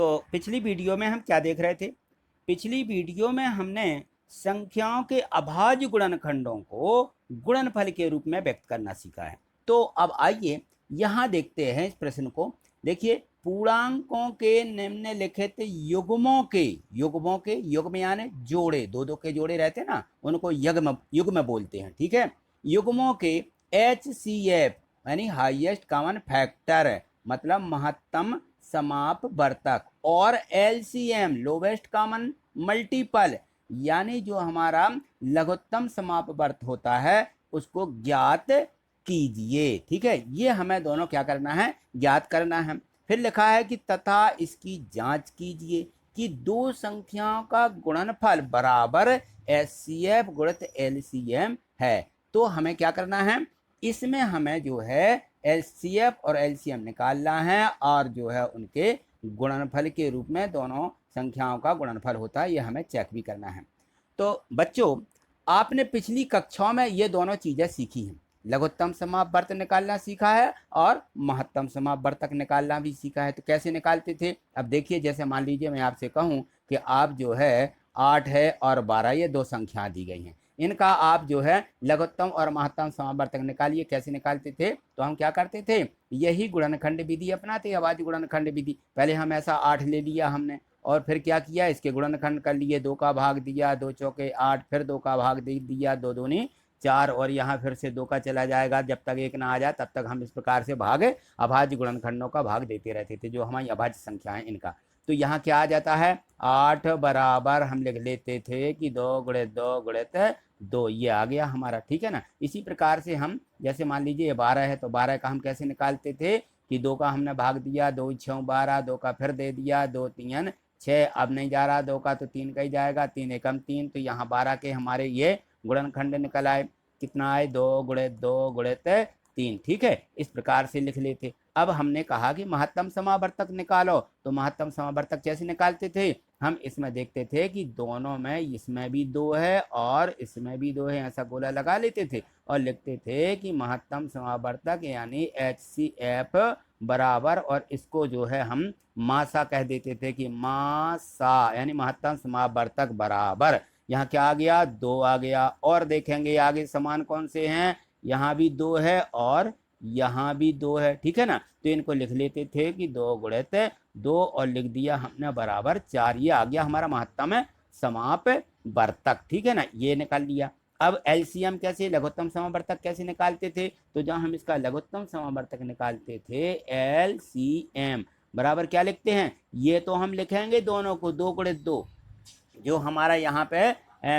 तो पिछली वीडियो में हम क्या देख रहे थे? पिछली वीडियो में हमने संख्याओं के अभाज्य गुणनखंडों को गुणनफल के रूप में व्यक्त करना सीखा है। तो अब आइए यहाँ देखते हैं इस प्रश्न को। देखिए, पूर्णांकों के निम्नलिखित युग्मों के युग्म यानी जोड़े, दो दो के जोड़े रहते हैं ना, उनको युग्म बोलते हैं। ठीक है, युग्मों के HCF यानी हाईएस्ट कॉमन फैक्टर, मतलब महत्तम समापवर्तक, और LCM लोवेस्ट कॉमन मल्टीपल यानी जो हमारा लघुत्तम समापवर्त होता है उसको ज्ञात कीजिए। ठीक है, ये हमें दोनों क्या करना है? ज्ञात करना है। फिर लिखा है कि तथा इसकी जांच कीजिए कि दो संख्याओं का गुणनफल बराबर HCF गुणित LCM है। तो हमें क्या करना है? इसमें हमें जो है LCF और LCM निकालना है और जो है उनके गुणनफल के रूप में दोनों संख्याओं का गुणनफल होता है, ये हमें चेक भी करना है। तो बच्चों, आपने पिछली कक्षाओं में ये दोनों चीजें सीखी हैं। लघुत्तम समापवर्त निकालना सीखा है और महत्तम समापवर्तक निकालना भी सीखा है। तो कैसे निकालते थे? अब देखिए, जैसे मान लीजिए मैं आपसे कहूं कि आप जो है 8 है और 12, ये दो संख्या दी गई हैं, इनका आप जो है लघुत्तम और महत्तम समापवर्तक निकालिए। कैसे निकालते थे? तो हम क्या करते थे, यही गुणनखंड विधि अपनाते, अभाज्य गुणनखंड विधि। पहले हम ऐसा 8 ले लिया हमने, और फिर क्या किया, इसके गुणनखंड कर लिए, 2 का भाग दिया, 2 चौके 8, फिर 2 का भाग दे दिया, 2 दूनी 4, और यहाँ फिर से 2 का चला जाएगा, जब तक 1 ना आ जाए तब तक हम इस प्रकार से भाग अभाज्य गुणनखंडों का भाग देते रहते थे, जो हमारी अभाज्य संख्या है इनका। तो यहाँ क्या आ जाता है? 8 बराबर हम लिख लेते थे कि 2 गुणित 2 गुणित 2, ये आ गया हमारा। ठीक है ना। इसी प्रकार से हम, जैसे मान लीजिए 12 है, तो 12 का हम कैसे निकालते थे कि 2 का हमने भाग दिया, 2 6 12, 2 का फिर दे दिया, 2 3 6, अब नहीं जा रहा 2 का, तो 3 का ही जाएगा, 3 एकम 3, तो यहाँ 12 के हमारे ये गुणनखंड निकल आए। कितना आए? 2 गुणित 2 गुणित 3। ठीक है, इस प्रकार से लिख लेते। अब हमने कहा कि महत्तम समावर्तक निकालो, तो महत्तम समावर्तक कैसे निकालते थे? हम इसमें देखते थे कि दोनों में, इसमें भी 2 है और इसमें भी 2 है, ऐसा गोला लगा लेते थे और लिखते थे कि महत्तम समावर्तक यानी HCF बराबर, और इसको जो है हम मासा कह देते थे कि मासा यानी महत्तम समावर्तक बराबर, यहाँ क्या आ गया? 2 आ गया। और देखेंगे आगे समान कौन से हैं, यहाँ भी 2 है और यहाँ भी 2 है। ठीक है ना। तो इनको लिख लेते थे कि 2 गुणित 2, और लिख दिया हमने बराबर 4, ये आ गया हमारा महत्तम समापवर्तक। ठीक है ना, ये निकाल लिया। अब LCM कैसे, लघुत्तम समावर्तक कैसे निकालते थे? तो जब हम इसका लघुत्तम समावर्तक निकालते थे, LCM बराबर क्या लिखते हैं? ये तो हम लिखेंगे दोनों को 2 गुणित 2, जो हमारा यहाँ पे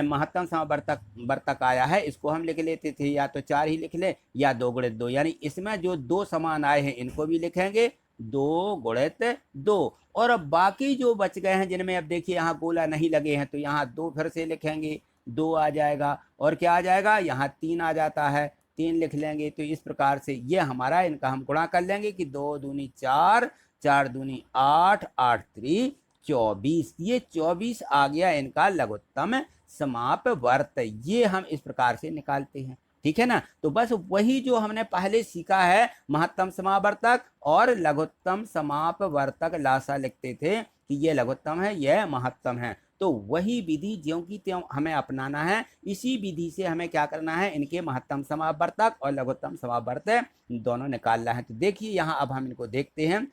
महत्तम समावर्तक वर्तक आया है, इसको हम लिख लेते थे, या तो 4 ही लिख ले या 2 गुणित 2, यानी इसमें जो 2 समान आए हैं इनको भी लिखेंगे 2 गुणित 2। और अब बाकी जो बच गए हैं जिनमें, अब देखिए यहाँ गोला नहीं लगे हैं, तो यहाँ 2 फिर से लिखेंगे, 2 आ जाएगा, और क्या आ जाएगा? यहाँ 3 आ जाता है, 3 लिख लेंगे। तो इस प्रकार से ये हमारा, इनका हम गुणा कर लेंगे कि 2 दूनी 4, 4 दूनी 8, 8 3 24, ये 24 आ गया इनका लघुत्तम समापवर्त। ये हम इस प्रकार से निकालते हैं। ठीक है ना। तो बस वही जो हमने पहले सीखा है, महत्तम समावर्तक और लघुत्तम समापवर्तक लासा लिखते थे कि ये लघुत्तम है, यह महत्तम है, तो वही विधि ज्यों की त्यों हमें अपनाना है। इसी विधि से हमें क्या करना है, इनके महत्तम समापवर्तक और लघुत्तम समापवर्तक दोनों निकालना है। तो देखिए यहाँ अब हम इनको देखते हैं।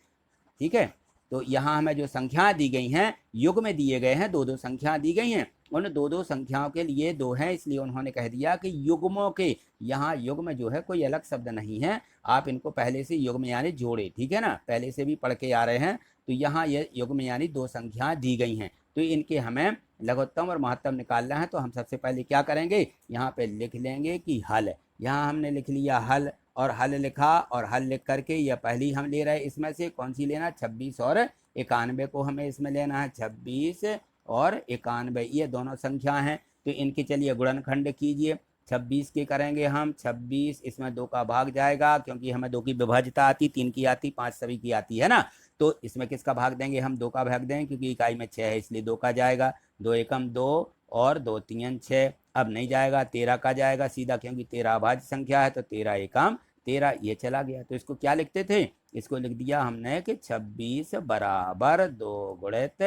ठीक है, तो यहाँ हमें जो संख्याएं दी गई हैं, युग में दिए गए हैं, दो दो संख्या दी गई हैं, उन दो दो संख्याओं के लिए 2 हैं, इसलिए उन्होंने कह दिया कि युग्मों के, यहाँ युग्म जो है कोई अलग शब्द नहीं है, आप इनको पहले से युग्म यानी जोड़े, ठीक है ना, पहले से भी पढ़ के आ रहे हैं। तो यहाँ ये युग्म यानी 2 संख्याएं दी गई हैं, तो इनके हमें लघुत्तम और महत्तम निकालना है। तो हम सबसे पहले क्या करेंगे, यहाँ पे लिख लेंगे कि हल। यहाँ हमने लिख लिया हल, और हल लिखा, और हल लिख करके यह पहली हम ले रहे हैं, इसमें से कौन सी लेना? 26 और 91 को हमें इसमें लेना है। 26 और 91 ये दोनों संख्या हैं, तो इनके चलिए गुणनखंड कीजिए। 26 के करेंगे हम, 26 इसमें 2 का भाग जाएगा, क्योंकि हमें 2 की विभाज्यता आती, 3 की आती, 5 सभी की आती है ना। तो इसमें किसका भाग देंगे हम? 2 का भाग देंगे, क्योंकि इकाई में 6 है इसलिए 2 का जाएगा। 2 एकम 2 और 2 3 6, अब नहीं जाएगा, 13 का जाएगा सीधा, क्योंकि 13 अभाज्य संख्या है, तो 13 एकम 13 ये चला गया, तो इसको क्या लिखते थे, इसको लिख दिया हमने कि 26 बराबर 2 गुणित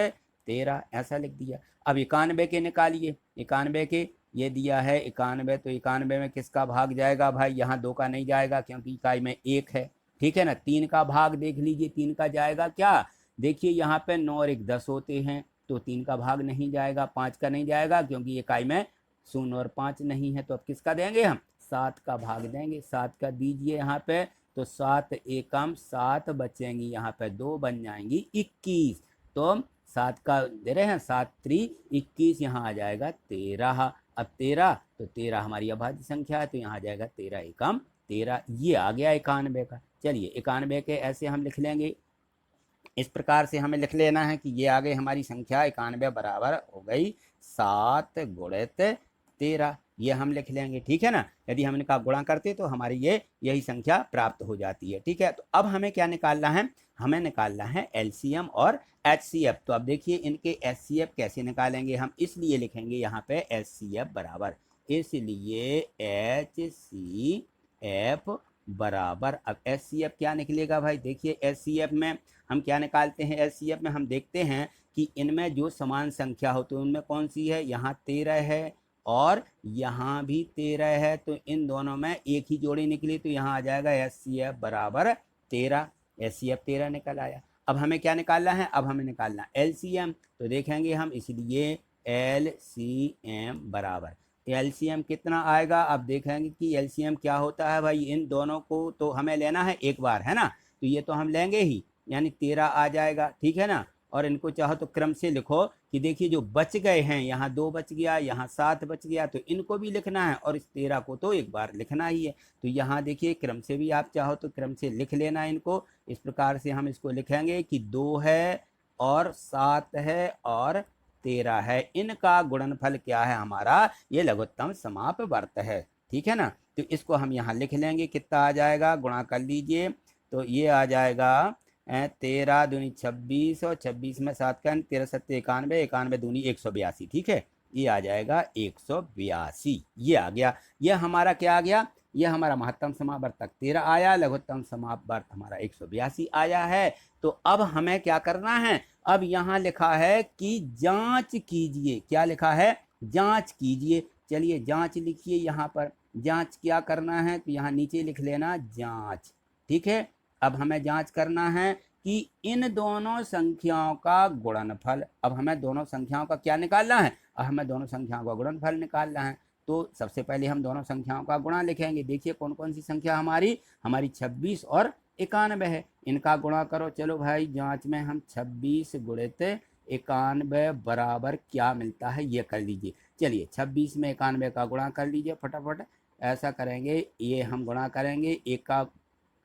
13, ऐसा लिख दिया। अब 91 के निकालिए, 91 के ये दिया है 91, तो 91 में किसका भाग जाएगा भाई, यहाँ 2 का नहीं जाएगा क्योंकि इकाई में 1 है, ठीक है ना। 3 का भाग देख लीजिए, 3 का जाएगा क्या, देखिए यहाँ पे 9 और 1 10 होते हैं, तो 3 का भाग नहीं जाएगा, 5 का नहीं जाएगा क्योंकि इकाई में 0 और 5 नहीं है, तो अब किसका देंगे हम, 7 का भाग देंगे। 7 का दीजिए यहाँ पे, तो 7 एकम 7 बचेंगी, यहाँ पे 2 बन जाएंगी 21, तो 7 का दे रहे हैं, 7 3 21, यहाँ आ जाएगा 13। अब 13, तो 13 हमारी अभाज्य संख्या है, तो यहाँ आ जाएगा 13 एकम 13, ये आ गया 91 का। चलिए 91 के ऐसे हम लिख लेंगे, इस प्रकार से हमें लिख लेना है कि ये आ गई हमारी संख्या 91 बराबर हो गई 7 गुणित 13, ये हम लिख लेंगे, ठीक है ना। यदि हम इनका गुणा करते तो हमारी ये यही संख्या प्राप्त हो जाती है, ठीक है। तो अब हमें क्या निकालना है, हमें निकालना है एलसीएम और एचसीएफ। तो अब देखिए इनके एचसीएफ कैसे निकालेंगे हम, इसलिए लिखेंगे यहाँ पे एचसीएफ बराबर, इसलिए एचसीएफ बराबर, अब एचसीएफ क्या निकलेगा भाई, देखिए एचसीएफ में हम क्या निकालते हैं, एचसीएफ में हम देखते हैं कि इनमें जो समान संख्या हो तो उनमें कौन सी है, यहाँ 13 है और यहाँ भी 13 है, तो इन दोनों में एक ही जोड़ी निकली, तो यहाँ आ जाएगा एचसीएफ बराबर 13, एचसीएफ 13 निकल आया। अब हमें क्या निकालना है, अब हमें निकालना एलसीएम, तो देखेंगे हम, इसलिए एलसीएम बराबर, एलसीएम कितना आएगा, अब देखेंगे कि एलसीएम क्या होता है भाई, इन दोनों को तो हमें लेना है एक बार, है ना, तो ये तो हम लेंगे ही, यानी 13 आ जाएगा, ठीक है ना। और इनको चाहो तो क्रम से लिखो कि देखिए जो बच गए हैं, यहाँ 2 बच गया, यहाँ 7 बच गया, तो इनको भी लिखना है और इस 13 को तो एक बार लिखना ही है। तो यहाँ देखिए क्रम से भी आप चाहो तो क्रम से लिख लेना इनको, इस प्रकार से हम इसको लिखेंगे कि 2 है और 7 है और 13 है, इनका गुणनफल क्या है हमारा, ये लघुत्तम समापवर्त है, ठीक है ना। तो इसको हम यहाँ लिख लेंगे, कितना आ जाएगा, गुणा कर लीजिए, तो ये आ जाएगा 13 दूनी 26 और 26 में 7 का 13 सत्ते 91, 91 दूनी 182, ठीक है, ये आ जाएगा 182, ये आ गया। ये हमारा क्या आ गया, ये हमारा महत्तम समापवर्तक 13 आया, लघुत्तम समापवर्त हमारा 182 आया है। तो अब हमें क्या करना है, अब यहाँ लिखा है कि जांच कीजिए, क्या लिखा है, जांच कीजिए। चलिए जांच लिखिए, यहाँ पर जांच क्या करना है, तो यहाँ नीचे लिख लेना जांच, ठीक है। अब हमें जांच करना है कि इन दोनों संख्याओं का गुणनफल, अब हमें दोनों संख्याओं का क्या निकालना है, अब हमें दोनों संख्याओं का गुणनफल निकालना है। तो सबसे पहले हम दोनों संख्याओं का गुणा लिखेंगे, देखिए कौन कौन सी संख्या हमारी 26 और 91 है, इनका गुणा करो। चलो भाई जांच में हम 26 गुणित 91 बराबर क्या मिलता है ये कर लीजिए। चलिए 26 में 91 का गुणा कर लीजिए फटाफट, ऐसा करेंगे, ये हम गुणा करेंगे, एक का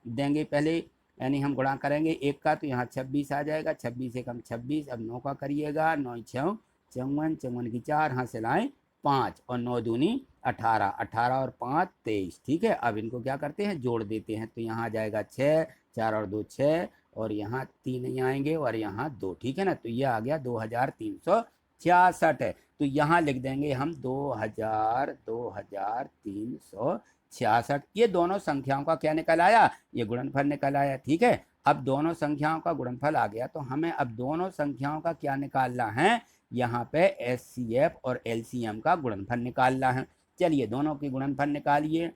देंगे पहले, यानी हम गुणा करेंगे एक का, तो यहाँ 26 आ जाएगा, 26 एकम 26, अब 9 का करिएगा, 9 6 54, 54 की 4 हाथ से लाएँ 5 और 9 दूनी 18, 18 और 5 23, ठीक है। अब इनको क्या करते हैं, जोड़ देते हैं, तो यहाँ आ जाएगा 6, 4 और 2 6, और यहाँ 3 नहीं आएंगे और यहाँ 2, ठीक है ना। तो ये आ गया 2366 है, तो यहाँ लिख देंगे हम 2366, ये दोनों संख्याओं का क्या निकल आया, ये गुणनफल निकल आया, ठीक है। अब दोनों संख्याओं का गुणनफल आ गया, तो हमें अब दोनों संख्याओं का क्या निकालना है, यहाँ पे एचसीएफ और एलसीएम का गुणनफल निकालना है। चलिए दोनों की गुणनफल निकालिए,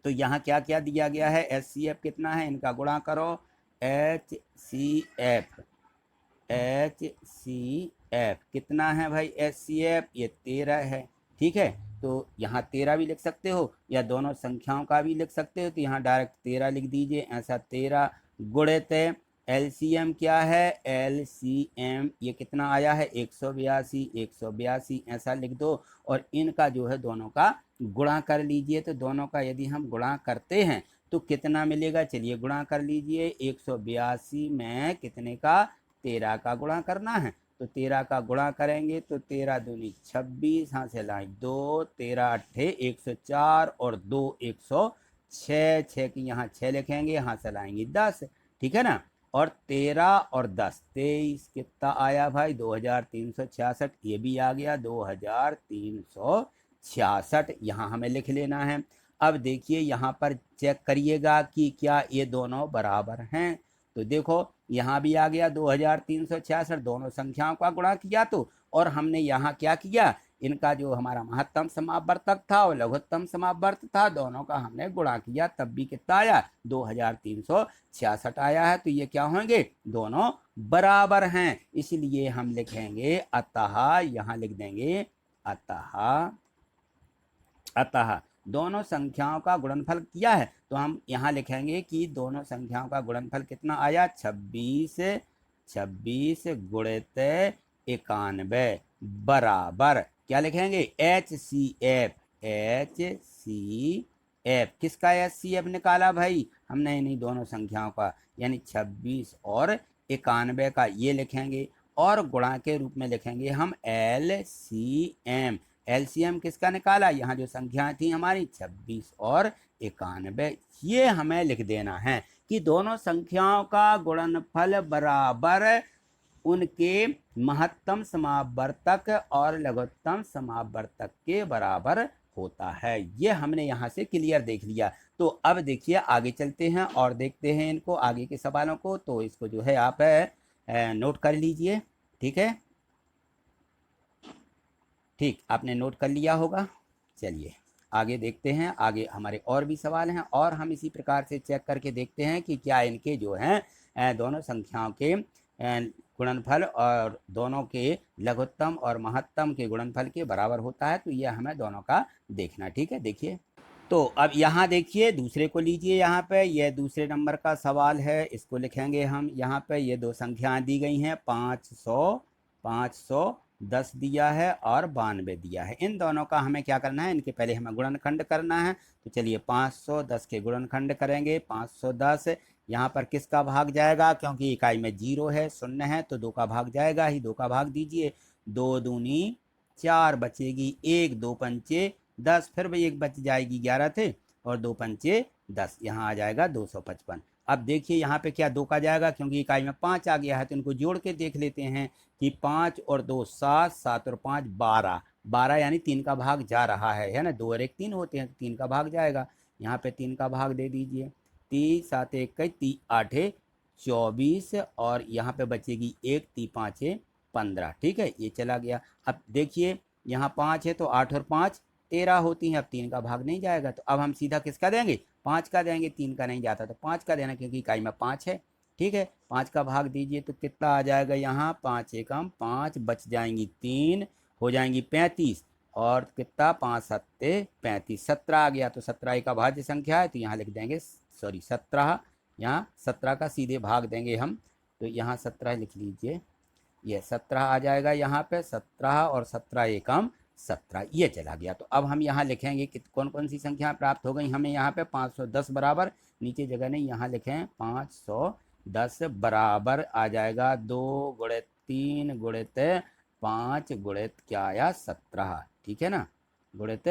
तो यहाँ क्या क्या दिया गया है, एचसीएफ कितना है, इनका गुणा करो, एचसीएफ कितना है भाई, एचसीएफ ये 13 है, ठीक है। तो यहाँ 13 भी लिख सकते हो या दोनों संख्याओं का भी लिख सकते हो, तो यहाँ डायरेक्ट 13 लिख दीजिए, ऐसा 13 गुणित एलसीएम क्या है, एलसीएम ये कितना आया है 182, ऐसा लिख दो, और इनका जो है दोनों का गुणा कर लीजिए। तो दोनों का यदि हम गुणा करते हैं तो कितना मिलेगा, चलिए गुणा कर लीजिए, 182 में कितने का, 13 का गुणा करना है, तो 13 का गुणा करेंगे तो 13 दूनी 26, यहाँ से लाएँ 2, 13 अट्ठे 104 और 2 106, 6 की यहाँ 6 लिखेंगे, यहाँ से लाएंगे 10, ठीक है ना। और 13 और 10 23, कितना आया भाई 2366, ये भी आ गया 2366, यहाँ हमें लिख लेना है। अब देखिए यहाँ पर चेक करिएगा कि क्या ये दोनों बराबर हैं। तो देखो यहाँ भी आ गया 2366, दोनों संख्याओं का गुणा किया तो, और हमने यहाँ क्या किया, इनका जो हमारा महत्तम समापवर्तक था और लघुत्तम समापवर्तक था, दोनों का हमने गुणा किया, तब भी कितना आया, 2366 आया है। तो ये क्या होंगे, दोनों बराबर हैं, इसलिए हम लिखेंगे अतः, यहाँ लिख देंगे अतः, अतः दोनों संख्याओं का गुणनफल किया है, तो हम यहाँ लिखेंगे कि दोनों संख्याओं का गुणनफल कितना आया, 26 गुणित 91 बराबर क्या लिखेंगे, HCF किसका HCF निकाला भाई हमने, इन्हीं दोनों संख्याओं का, यानी 26 और 91 का, ये लिखेंगे, और गुणा के रूप में लिखेंगे हम LCM किसका निकाला, यहाँ जो संख्याएं थी हमारी 26 और 91, ये हमें लिख देना है कि दोनों संख्याओं का गुणनफल बराबर उनके महत्तम समापवर्तक और लघुत्तम समापवर्तक के बराबर होता है। ये हमने यहाँ से क्लियर देख लिया। तो अब देखिए आगे चलते हैं और देखते हैं इनको आगे के सवालों को। तो इसको जो है आप नोट कर लीजिए, ठीक है, ठीक, आपने नोट कर लिया होगा। चलिए आगे देखते हैं, आगे हमारे और भी सवाल हैं और हम इसी प्रकार से चेक करके देखते हैं कि क्या इनके जो हैं दोनों संख्याओं के गुणनफल और दोनों के लघुत्तम और महत्तम के गुणनफल के बराबर होता है। तो यह हमें दोनों का देखना, ठीक है। देखिए तो अब यहाँ देखिए दूसरे को लीजिए, यहाँ पे यह दूसरे नंबर का सवाल है, इसको लिखेंगे हम। यहाँ पे ये दो संख्याएं दी गई हैं, 510 दिया है और 92 दिया है। इन दोनों का हमें क्या करना है, इनके पहले हमें गुणनखंड करना है। तो चलिए 510 के गुणनखंड करेंगे। 510 यहाँ पर किसका भाग जाएगा, क्योंकि इकाई में 0 है, 0 है, तो 2 का भाग जाएगा ही, 2 का भाग दीजिए। 2 दूनी 4 बचेगी, 1 2 पंचे 10, फिर भी 1 बच जाएगी, 11 थे, और 2 पंचे 10, यहाँ आ जाएगा 255। अब देखिए यहाँ पे क्या 2 का जाएगा, क्योंकि इकाई में 5 आ गया है, तो इनको जोड़ के देख लेते हैं कि 5 और 2 7, 7 और 5 12, 12 यानी 3 का भाग जा रहा है ना, 2 और 1 3 होते हैं, तो 3 का भाग जाएगा। यहाँ पे 3 का भाग दे दीजिए, 3 7 1 3 8 24, और यहाँ पे बचेगी 1 3 5 15, ठीक है, ये चला गया। अब देखिए यहाँ 5 है तो 8 और 5 13 होती हैं, अब 3 का भाग नहीं जाएगा, तो अब हम सीधा किसका देंगे, 5 का देंगे, 3 का नहीं जाता तो 5 का देना, क्योंकि इकाई में 5 है, ठीक है। 5 का भाग दीजिए तो कितना आ जाएगा, यहाँ 5 एकम 5, बच जाएंगी 3, हो जाएंगी 35, और कितना 5 सत्ते 35, 17 आ गया। तो 17 एक अभाज्य संख्या है, तो यहाँ लिख देंगे 17, यहाँ 17 का सीधे भाग देंगे हम, तो यहाँ 17 लिख लीजिए, ये 17 आ जाएगा यहाँ पे, 17 और 17 एकम 17, ये चला गया। तो अब हम यहाँ लिखेंगे कि कौन कौन सी संख्या प्राप्त हो गई हमें, यहाँ पे 510 बराबर, नीचे जगह नहीं, यहाँ लिखें 510 बराबर आ जाएगा 2 गुणित 3 गुणित 5 गुणित क्या आया 17, ठीक है ना, गुणित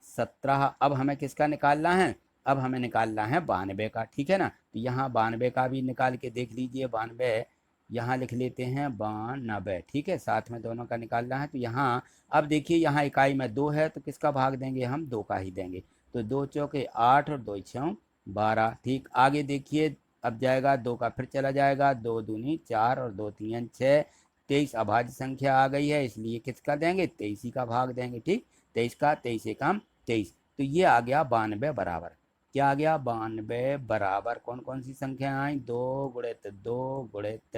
17। अब हमें किसका निकालना है, अब हमें निकालना है 92 का, ठीक है ना। तो यहाँ 92 का भी निकाल के देख लीजिए, 92 यहाँ लिख लेते हैं 92, ठीक है, साथ में दोनों का निकालना है। तो यहाँ अब देखिए यहाँ इकाई में 2 है, तो किसका भाग देंगे हम, 2 का ही देंगे। तो 2 चौके 8 और 2 6 12, ठीक। आगे देखिए अब जाएगा 2 का फिर चला जाएगा, 2 दूनी 4 और 2 3 6, 23 अभाज्य संख्या आ गई है, इसलिए किसका देंगे, 23 ही का भाग देंगे, ठीक। 23 का 23 एकम 23, तो ये आ गया 92 बराबर, क्या आ गया 92 बराबर कौन कौन सी संख्या आई, 2 गुणित 2 गुणित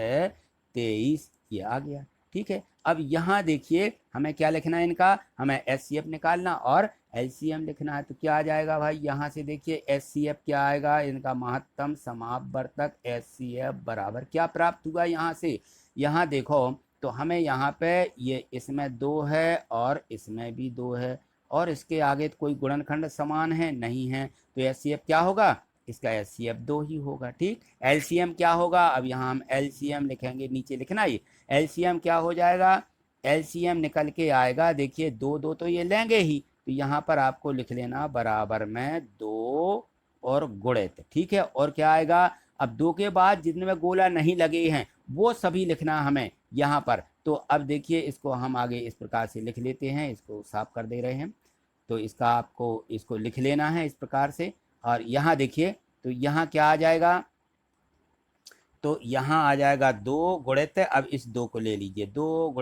23, ये आ गया, ठीक है। अब यहाँ देखिए हमें क्या लिखना है, इनका हमें HCF निकालना और LCM लिखना है। तो क्या आ जाएगा भाई, यहाँ से देखिए HCF क्या आएगा, इनका महत्तम समापवर्तक HCF बराबर क्या प्राप्त हुआ यहाँ से, यहाँ देखो तो हमें यहाँ पे ये इसमें 2 है और इसमें भी 2 है, और इसके आगे कोई गुणनखंड समान है नहीं है, तो HCF क्या होगा, इसका HCF 2 ही होगा, ठीक। LCM क्या होगा, अब यहाँ हम LCM लिखेंगे, नीचे लिखना ही, LCM क्या हो जाएगा, LCM निकल के आएगा, देखिए 2 2 तो ये लेंगे ही, तो यहाँ पर आपको लिख लेना बराबर में 2 और गुणित, ठीक है। और क्या आएगा, अब 2 के बाद जितने गोला नहीं लगे हैं वो सभी लिखना हमें यहाँ पर। तो अब देखिए इसको हम आगे इस प्रकार से लिख लेते हैं, इसको साफ कर दे रहे हैं। तो इसका आपको इसको लिख लेना है इस प्रकार से। और यहाँ देखिए, तो यहाँ क्या आ जाएगा, तो यहाँ आ जाएगा 2 गुणित, अब इस 2 को ले लीजिए, 2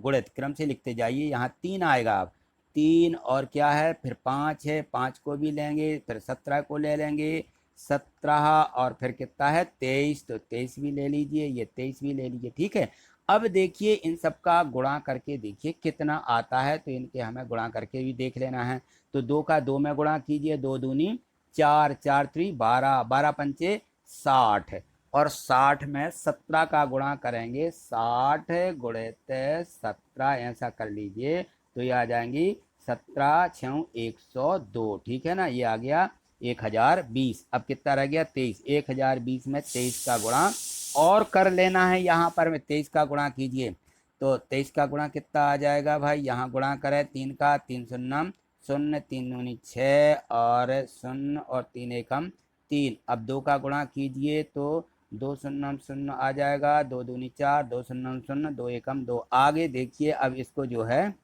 गुणित क्रम से लिखते जाइए, यहाँ 3 आएगा। अब 3 और क्या है, फिर 5 है, 5 को भी लेंगे, फिर 17 को ले लेंगे, 17 और फिर कितना है 23, तो 23 भी ले लीजिए, ये 23 भी ले लीजिए, ठीक है। अब देखिए इन सब का गुणा करके देखिए कितना आता है, तो इनके हमें गुणा करके भी देख लेना है। तो 2 का 2 में गुणा कीजिए, 2 दूनी 4, 4 3 12, 12 पंचे 60, और 60 में 17 का गुणा करेंगे, 60 गुणित 17 ऐसा कर लीजिए, तो ये आ जाएंगी 17 6 102, ठीक है ना, ये आ गया 1020। अब कितना रह गया 23, 1020 में 23 का गुणा और कर लेना है, यहाँ पर में 23 का गुणा कीजिए, तो 23 का गुणा कितना आ जाएगा भाई, यहाँ गुणा करें 3 का, 3 शून्य 0, 3 दूनी 6 और 0 और 3 एकम 3। अब 2 का गुणा कीजिए तो 2 शून्य 0 आ जाएगा, 2 दूनी 4, 2 शून्य 0, 2 एकम 2। आगे देखिए अब इसको जो है,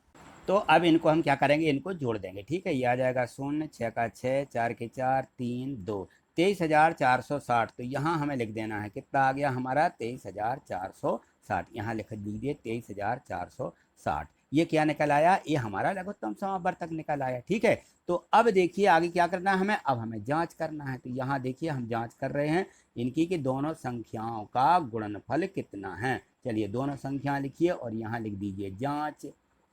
तो अब इनको हम क्या करेंगे, इनको जोड़ देंगे, ठीक है। ये आ जाएगा 0, 6 का 6, 4 के 4, 3 2, 23,460। तो यहाँ हमें लिख देना है, कितना आ गया हमारा 23,460, यहाँ लिख दीजिए 23,460। ये क्या निकल आया, ये हमारा लघुत्तम समावर्तक निकल आया, ठीक है। तो अब देखिए आगे क्या करना है हमें, अब हमें जांच करना है। तो यहाँ देखिए हम जांच कर रहे हैं इनकी कि दोनों संख्याओं का गुणनफल कितना है। चलिए दोनों संख्या लिखिए और यहाँ लिख दीजिए जांच।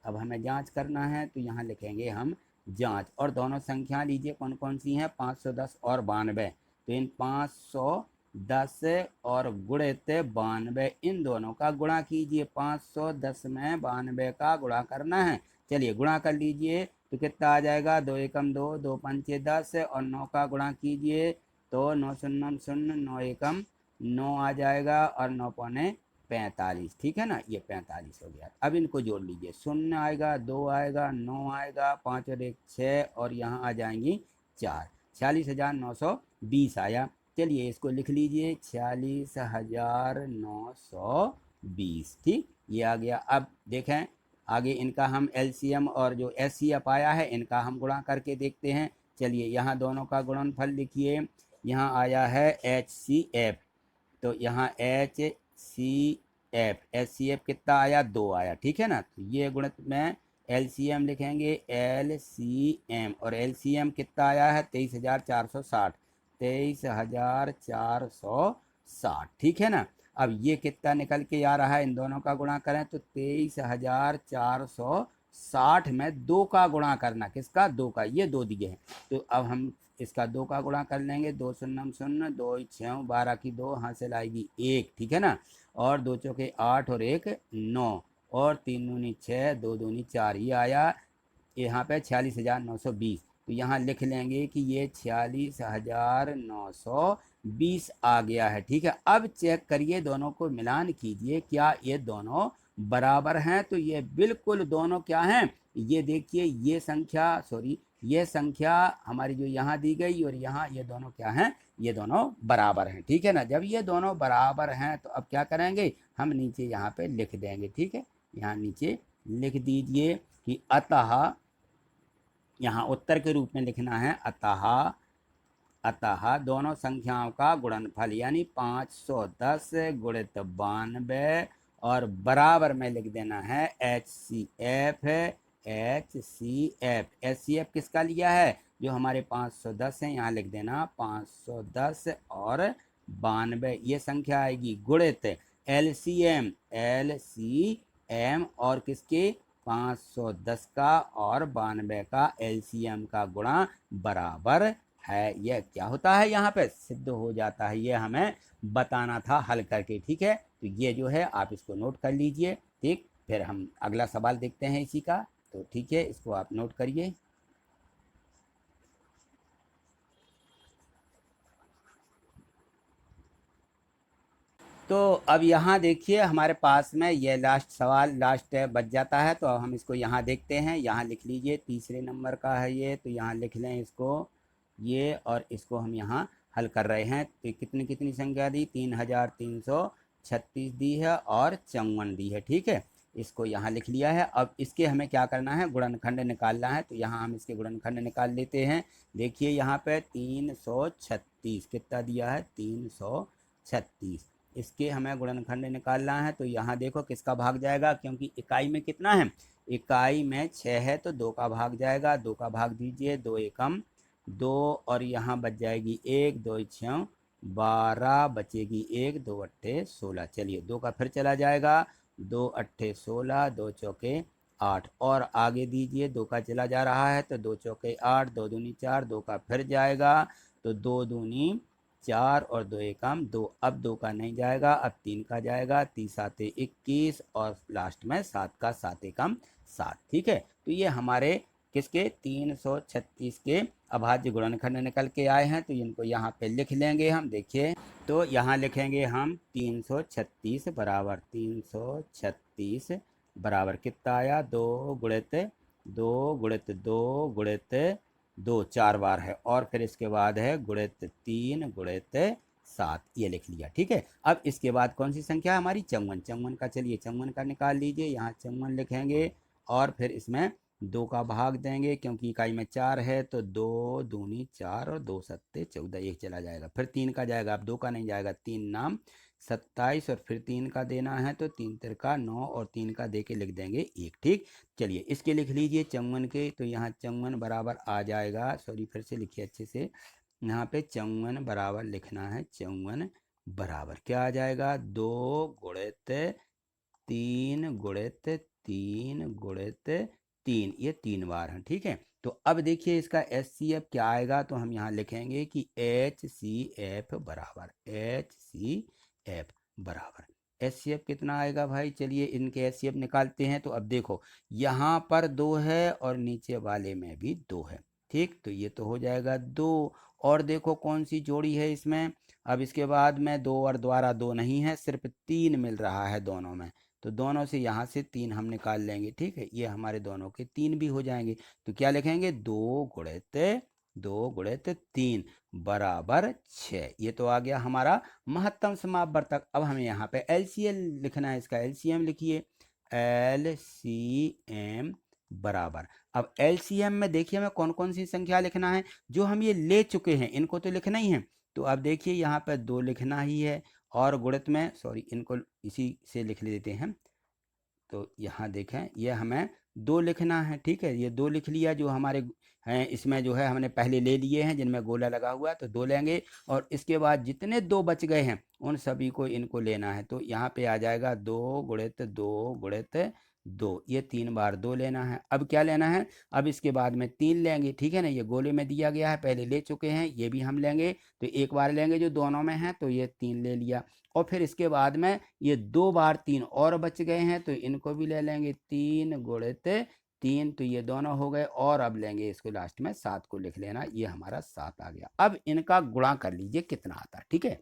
अब हमें जांच करना है, तो यहाँ लिखेंगे हम जांच, और दोनों संख्या लीजिए कौन कौन सी हैं, 510 और 92। तो इन 510 और गुणित 92, इन दोनों का गुणा कीजिए, 510 में 92 का गुणा करना है। चलिए गुणा कर लीजिए, तो कितना आ जाएगा, 2 एकम 2, 2 पंचे 10, और 9 का गुणा कीजिए तो 9 शून्य 0, 9 एकम 9 आ जाएगा, और 9 पौने 45, ठीक है ना, ये 45 हो गया। अब इनको जोड़ लीजिए, 0 आएगा, 2 आएगा, 9 आएगा, 5 और 1 6, और यहाँ आ जाएंगी 4, 46,920 आया। चलिए इसको लिख लीजिए 46,920, ठीक, ये आ गया। अब देखें आगे इनका हम एलसीएम और जो एचसीएफ आया है इनका हम गुणा करके देखते हैं। चलिए यहाँ दोनों का गुणनफल लिखिए, यहाँ आया है एचसीएफ, तो यहाँ एचसीएफ कितना आया, 2 आया, ठीक है ना। तो ये गुणित में एलसीएम लिखेंगे, एलसीएम, और एलसीएम कितना आया है 23,460, 23,460, ठीक है ना। अब ये कितना निकल के आ रहा है, इन दोनों का गुणा करें तो 23,460 में 2 का गुणा करना, किसका, 2 का, ये 2 दिए हैं, तो अब हम इसका 2 का गुणा कर लेंगे, 2 शून्य 0, 2 6 12 की 2 हासिल आएगी 1, ठीक है ना, और 2 चौके 8 और 1 9, और 3 दूनी 6, 2 दूनी 4, ये आया यहाँ पे 46,920। तो यहाँ लिख लेंगे कि ये 46,920 आ गया है, ठीक है। अब चेक करिए, दोनों को मिलान कीजिए, क्या ये दोनों बराबर हैं, तो ये बिल्कुल दोनों क्या हैं, ये देखिए ये संख्या, सॉरी ये संख्या हमारी जो यहाँ दी गई और यहाँ, ये दोनों क्या हैं, ये दोनों बराबर हैं, ठीक है ना। जब ये दोनों बराबर हैं तो अब क्या करेंगे, हम नीचे यहाँ पे लिख देंगे, ठीक है। यहाँ नीचे लिख दीजिए कि अतः, यहाँ उत्तर के रूप में लिखना है, अतः दोनों संख्याओं का गुणनफल यानी 510 गुणित 92, और बराबर में लिख देना है एचसीएफ, एचसीएफ किसका लिया है, जो हमारे 510 है, यहाँ लिख देना 510 और 92, ये संख्या आएगी, गुणित एलसीएम, एलसीएम और किसके, 510 का और 92 का एलसीएम का गुणा बराबर है। यह क्या होता है, यहाँ पे सिद्ध हो जाता है, ये हमें बताना था हल करके, ठीक है। तो ये जो है आप इसको नोट कर लीजिए, ठीक। फिर हम अगला सवाल देखते हैं इसी का, तो ठीक है, इसको आप नोट करिए। तो अब यहाँ देखिए हमारे पास में ये लास्ट सवाल, लास्ट बच जाता है, तो अब हम इसको यहाँ देखते हैं। यहाँ लिख लीजिए, तीसरे नंबर का है ये, तो यहाँ लिख लें इसको, ये, और इसको हम यहाँ हल कर रहे हैं। तो कितनी कितनी संख्या दी, 3,336 दी है और 54 दी है, ठीक है। इसको यहाँ लिख लिया है। अब इसके हमें क्या करना है, गुणनखंड निकालना है। तो यहाँ हम इसके गुणनखंड निकाल लेते हैं। देखिए यहाँ पे 336 कितना दिया है, 336। इसके हमें गुणनखंड निकालना है। तो यहाँ देखो किसका भाग जाएगा, क्योंकि इकाई में कितना है, इकाई में 6 है तो 2 का भाग जाएगा। 2 का भाग दीजिए, 2 एकम 2 और यहाँ बच जाएगी 1, 2 6 12, बचेगी 1, 2 अट्ठे 16। चलिए 2 का फिर चला जाएगा, 2 अट्ठे 16, 2 चौके 8 और आगे दीजिए, 2 का चला जा रहा है तो 2 चौके 8, 2 दूनी 4, 2 का फिर जाएगा तो 2 दूनी 4 और 2 एकम 2। अब 2 का नहीं जाएगा, अब 3 का जाएगा, 3 साते 21 और लास्ट में 7 का 7 एकम 7। ठीक है, तो ये हमारे किसके 336 के अभाज्य गुणनखंड निकल के आए हैं। तो इनको यहाँ पे लिख लेंगे हम। देखिए तो यहाँ लिखेंगे हम 336 बराबर 336 बराबर कितना आया, 2 गुणित 2 गुणित 2 गुणित 2 4 बार है और फिर इसके बाद है गुणित 3 गुणित 7, ये लिख लिया। ठीक है, अब इसके बाद कौन सी संख्या है हमारी, 54। 54 का चलिए 54 का निकाल लीजिए। यहाँ 54 लिखेंगे और फिर इसमें 2 का भाग देंगे, क्योंकि इकाई में 4 है तो 2 दूनी 4 और 2 सत्ते 14, एक चला जाएगा। फिर 3 का जाएगा, अब 2 का नहीं जाएगा, 3 नाम 27 और फिर 3 का देना है तो 3 तिरका 9 और 3 का दे के लिख देंगे 1। ठीक, चलिए इसके लिख लीजिए 54 के। तो यहाँ 54 बराबर आ जाएगा, सॉरी फिर से लिखिए अच्छे से, यहाँ पे 54 बराबर लिखना है, 54 बराबर क्या आ जाएगा, 2 गुणित 3 गुणित 3 गुणित 3, ये 3 बार है। ठीक है, तो अब देखिए इसका HCF क्या आएगा, तो हम यहाँ लिखेंगे कि HCF बराबर HCF बराबर HCF कितना आएगा भाई, चलिए इनके HCF निकालते हैं। तो अब देखो यहाँ पर 2 है और नीचे वाले में भी 2 है। ठीक, तो ये तो हो जाएगा 2 और देखो कौन सी जोड़ी है इसमें, अब इसके बाद में 2 और द्वारा 2 नहीं है, सिर्फ 3 मिल रहा है दोनों में। तो दोनों से यहाँ से 3 हम निकाल लेंगे। ठीक है, ये हमारे दोनों के 3 भी हो जाएंगे। तो क्या लिखेंगे, 2 गुणित 3 बराबर 6। ये तो आ गया हमारा महत्तम समापवर्तक। अब हमें यहाँ पे LCM लिखना है, इसका LCM लिखिए, LCM बराबर, अब LCM में देखिए हमें कौन कौन सी संख्या लिखना है, जो हम ये ले चुके हैं इनको तो लिखना ही है। तो अब देखिए यहाँ पे 2 लिखना ही है और गुणित में, सॉरी इनको इसी से लिख लेते हैं। तो यहाँ देखें ये हमें 2 लिखना है। ठीक है, ये 2 लिख लिया, जो हमारे हैं इसमें जो है हमने पहले ले लिए हैं जिनमें गोला लगा हुआ है, तो 2 लेंगे और इसके बाद जितने 2 बच गए हैं उन सभी को इनको लेना है। तो यहाँ पे आ जाएगा 2 गुणित 2 गुणित 2, ये 3 बार 2 लेना है। अब क्या लेना है, अब इसके बाद में 3 लेंगे। ठीक है ना, ये गोले में दिया गया है, पहले ले चुके हैं, ये भी हम लेंगे। तो एक बार लेंगे जो दोनों में है, तो ये 3 ले लिया और फिर इसके बाद में ये 2 बार 3 और बच गए हैं, तो इनको भी ले लेंगे, 3 गुणित 3, तो ये दोनों हो गए और अब लेंगे इसको लास्ट में 7 को लिख लेना, ये हमारा 7 आ गया। अब इनका गुणा कर लीजिए कितना आता है। ठीक है,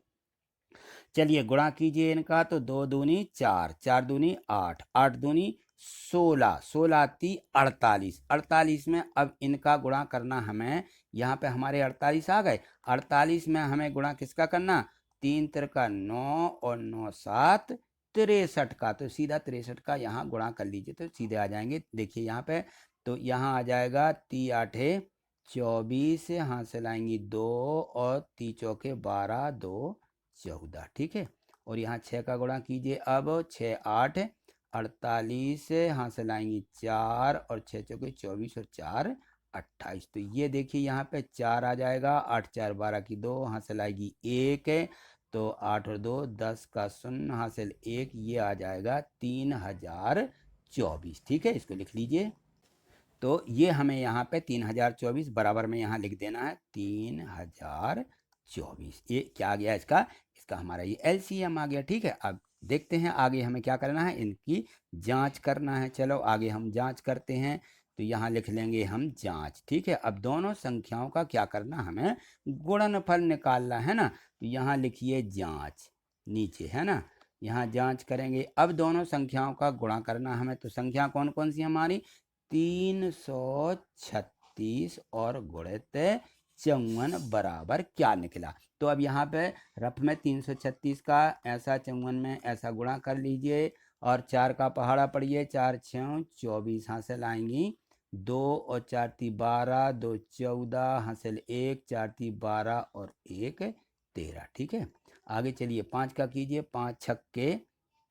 चलिए गुणा कीजिए इनका, तो 2 दूनी 4, 4 दूनी 8, 8 दूनी 16, 16 ती 48, 48 में अब इनका गुणा करना हमें, यहाँ पे हमारे 48 आ गए। 48 में हमें गुणा किसका करना, 3 तिरका 9 और 9 7 63 का, तो सीधा 63 का यहाँ गुणा कर लीजिए तो सीधे आ जाएंगे। देखिए यहाँ पे, तो यहाँ आ जाएगा 3 8 24, यहाँ से लाएंगी 2 और 3 चौके 12, 2 14। ठीक है, और यहाँ 6 का गुणा कीजिए, अब 6 8 48, यहाँ से लाएंगे 4 और 6 चौके 24 और 4 28। तो ये देखिए यहाँ पे 4 आ जाएगा, 8 4 12 की 2, यहाँ से लाएगी 1, तो 8 और 2 10 का 0, हासिल 1, ये आ जाएगा 3024। ठीक है, इसको लिख लीजिए। तो ये हमें यहाँ पे 3024 बराबर में यहाँ लिख देना है, 3024। ये क्या आ गया इसका, इसका हमारा ये LCM आ गया। ठीक है, अब देखते हैं आगे हमें क्या करना है, इनकी जांच करना है। चलो आगे हम जांच करते हैं, तो यहाँ लिख लेंगे हम जांच। ठीक है, अब दोनों संख्याओं का क्या करना, हमें गुणनफल निकालना है ना। तो यहाँ लिखिए जांच, नीचे है ना, यहाँ जांच करेंगे। अब दोनों संख्याओं का गुणा करना हमें, तो संख्या कौन कौन सी हमारी, 336 और गुणित 54 बराबर क्या निकला। तो अब यहाँ पे रफ में 336 का ऐसा 54 में ऐसा गुणा कर लीजिए और 4 का पहाड़ा पड़िए, 4 6 24 हासिल आएंगी, 2 और 4 ती 12, 2 14 हासिल 1, 4 ती 12 और 1 13। ठीक है, आगे चलिए 5 का कीजिए, 5 छक्के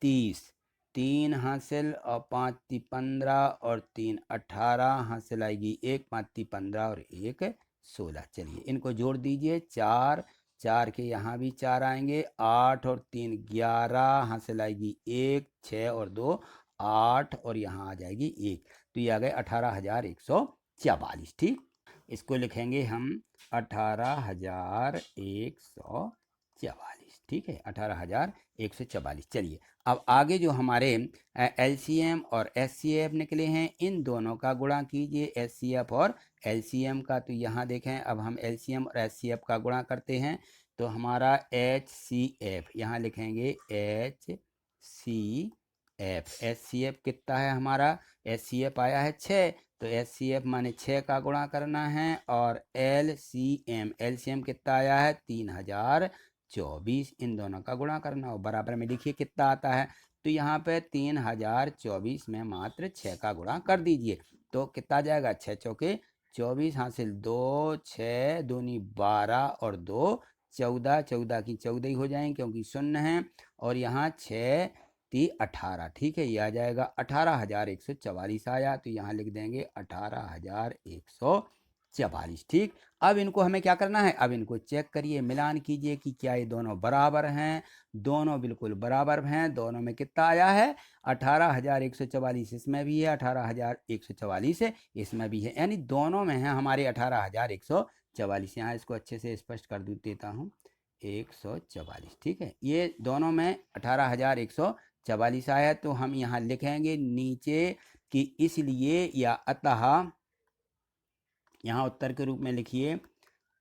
30, 3 हासिल और 5 ती 15 और 3 18 हासिल आएगी 1, 5 ती 15 और 1 16। चलिए इनको जोड़ दीजिए, 4 4 के यहाँ भी 4 आएंगे, 8 और 3 11 हासिल आएगी 1, 6 और 2 8 और यहाँ आ जाएगी 1, तो ये आ गए 18,144। ठीक, इसको लिखेंगे हम 18,144। ठीक है, 18,144। चलिए अब आगे जो हमारे एलसीएम और एचसीएफ निकले हैं, इन दोनों का गुणा कीजिए, एचसीएफ और एलसीएम का। तो यहाँ देखें, अब हम एलसीएम और एचसीएफ का गुणा करते हैं, तो हमारा एचसीएफ यहाँ लिखेंगे एचसीएफ। एचसीएफ कितना है हमारा, एचसीएफ आया है 6, तो एचसीएफ माने 6 का गुणा करना है, और एलसीएम कितना आया है 3024, इन दोनों का गुणा करना हो, बराबर में लिखिए कितना आता है, तो यहाँ पे 3024 में मात्र 6 का गुणा कर दीजिए, तो कितना जाएगा 6 चौके 24 हासिल 2 6 दूनी 12 और 2 14, 14 की 14 ही हो जाएंगे क्योंकि शून्य है, और यहाँ 6 ती 18। ठीक है, ये आ जाएगा 18,144 आया, तो यहाँ लिख देंगे 18,144। ठीक, अब इनको हमें क्या करना है, अब इनको चेक करिए, मिलान कीजिए कि क्या ये दोनों बराबर हैं। दोनों बिल्कुल बराबर हैं, दोनों में कितना आया है 18,144, इसमें भी है 18,144 है, इसमें भी है, यानी दोनों में है हमारे 18,144। यहाँ इसको अच्छे से स्पष्ट कर देता हूँ, 144। ठीक है, ये दोनों में 18,144 आया, तो हम यहाँ लिखेंगे नीचे कि इसलिए या अतः, यहाँ उत्तर के रूप में लिखिए,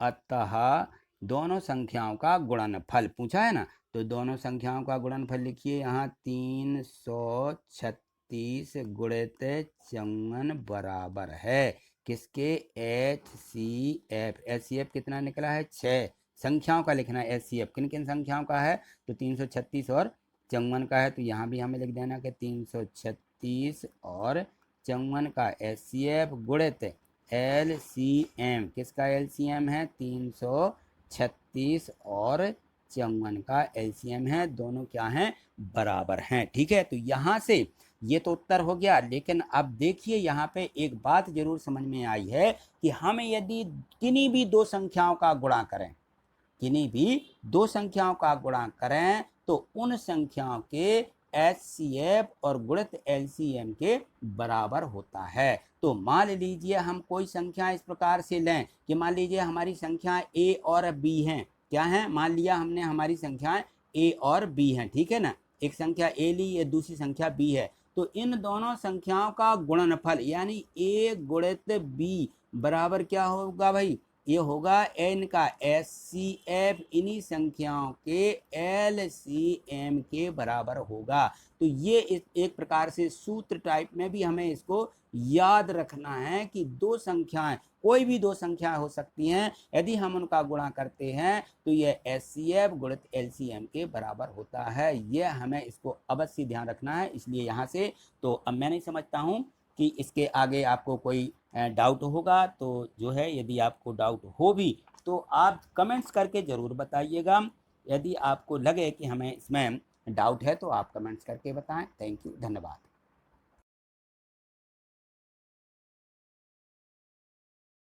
अतः दोनों संख्याओं का गुणनफल पूछा है ना, तो दोनों संख्याओं का गुणनफल लिखिए, यहाँ 336 गुणित 54 बराबर है किसके, एचसीएफ। एचसीएफ कितना निकला है 6, संख्याओं का लिखना है, एचसीएफ किन किन संख्याओं का है, तो 336 और 54 का है, तो यहाँ भी हमें लिख देना कि 336 और 54 का एचसीएफ गुणित एलसीएम, किसका एलसीएम है 336 और 54 का एलसीएम है, दोनों क्या हैं बराबर हैं। ठीक है, तो यहाँ से ये तो उत्तर हो गया, लेकिन अब देखिए यहाँ पे एक बात जरूर समझ में आई है कि हम यदि किन्हीं भी दो संख्याओं का गुणा करें, किन्हीं भी दो संख्याओं का गुणा करें, तो उन संख्याओं के एचसीएफ और गुणित एलसीएम के बराबर होता है। तो मान लीजिए हम कोई संख्या इस प्रकार से लें कि मान लीजिए हमारी संख्या ए और बी हैं, क्या है, मान लिया हमने हमारी संख्याएं ए और बी हैं, ठीक है ना, एक संख्या ए ली, ये दूसरी संख्या बी है, तो इन दोनों संख्याओं का गुणनफल यानी ए गुणित बी बराबर क्या होगा भाई, ये होगा एन का एचसीएफ इन्हीं संख्याओं के एलसीएम के बराबर होगा। तो ये एक प्रकार से सूत्र टाइप में भी हमें इसको याद रखना है कि दो संख्याएं, कोई भी दो संख्याएं हो सकती हैं, यदि हम उनका गुणा करते हैं तो ये एचसीएफ गुणित एलसीएम के बराबर होता है। यह हमें इसको अवश्य ध्यान रखना है। इसलिए यहाँ से तो अब मैं नहीं समझता हूँ कि इसके आगे आपको कोई डाउट होगा, तो जो है यदि आपको डाउट हो भी तो आप कमेंट्स करके ज़रूर बताइएगा। यदि आपको लगे कि हमें इसमें डाउट है तो आप कमेंट्स करके बताएं। थैंक यू, धन्यवाद।